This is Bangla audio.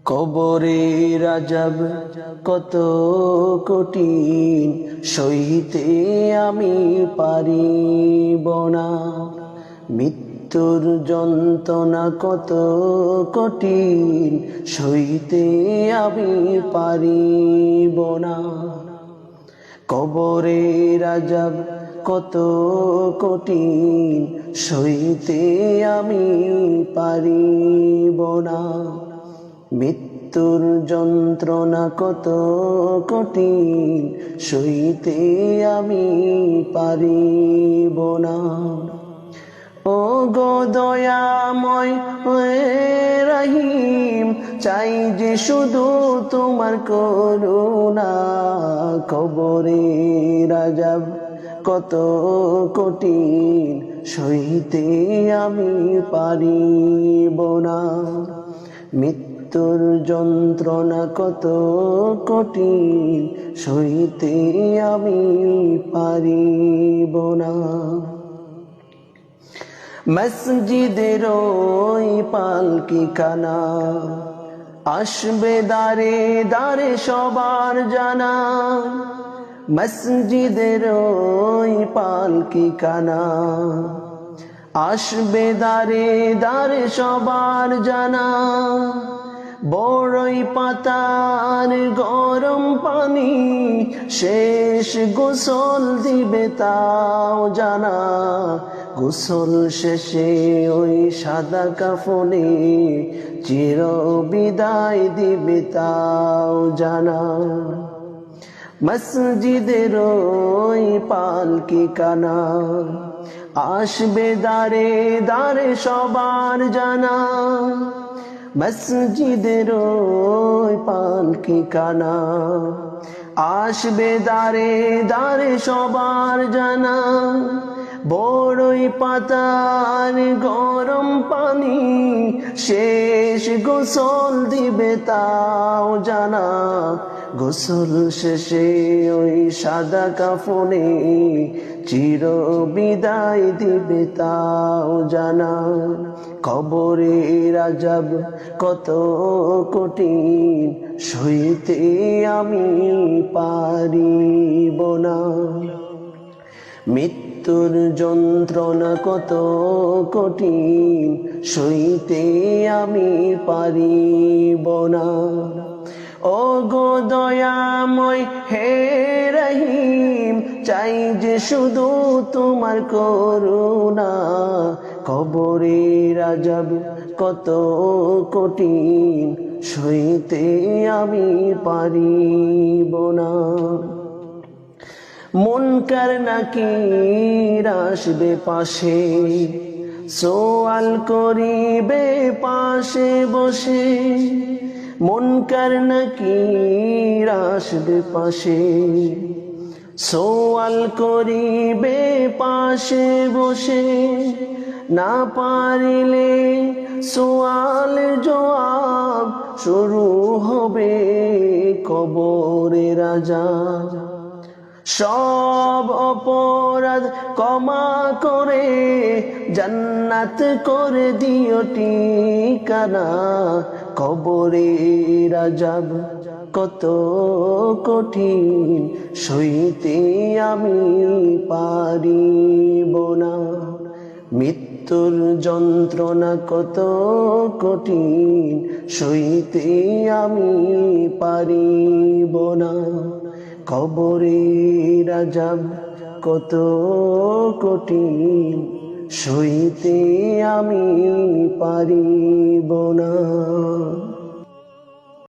কবরের আযাব কত কঠিন, সইতে আমি পারিব না। মৃত্যুর যন্ত্রণা কত কঠিন, সইতে আমি পারিব না। কবরের আযাব কত কঠিন, সইতে আমি পারিব না। মৃত্যুর যন্ত্রণা কত কঠিন, সইতে আমি পারিব না। ও গো দয়াময় রহিম, চাই যে শুধু তোমার করুণা। কবরের আযাব কত কঠিন, সইতে আমি পারিব না। মৃত্যুর যন্ত্রণা কত কঠিন, সইতে আমি পারিব না। মসজিদের ওই পালকি খানা, আসবে দারে দারে সবার জানা। মসজিদের ওই পালকি খানা, আসবে দারে দারে সবার জানা। বড়ই পাতার গরম পানি, শেষ গোসল দিবে তাও জানা। গোসল শেষে ওই সাদা কাফনে, চির বিদায় দিবে তাও জানা। মসজিদের ওই পালকি খানা, আসবে দারে দারে সবার জানা। মসজিদের ওই পালকি খানা, আসবে দারে দারে সবার জানা। বড়ই পাতার গরম পানি, শেষ গোসল দিবে তাও জানা। গোসল শেষে ওই সাদা কাফনে, চির বিদায় দিবে তাও জানা। কবরের আযাব কত কঠিন, সইতে আমি পারিব না। মৃত্যুর যন্ত্রণা কত কঠিন, সইতে আমি পারিব না। ও গো দয়াময় হে রহিম, চাই যে শুধু তোমার করুণা। কবরের আযাব কত কঠিন, সইতে আমি পারিব না। মুনকার নাকির আসবে পাশে, সওয়াল করিবে পাশে বসে। মুনকার নাকির আসবে পাশে, সওয়াল করিবে পাশে বসে। না পারিলে সওয়াল জবাব, শুরু হবে কবরের আযাব। সব অপরাধ ক্ষমা করে, জান্নাত করে দিও ঠিকানা। কবরের আযাব কত কঠিন, সইতে আমি পারিব না। মৃত্যুর যন্ত্রণা কত কঠিন, সইতে আমি পারিব না। কবরের আযাব কত কঠিন, সইতে আমি পারিব না।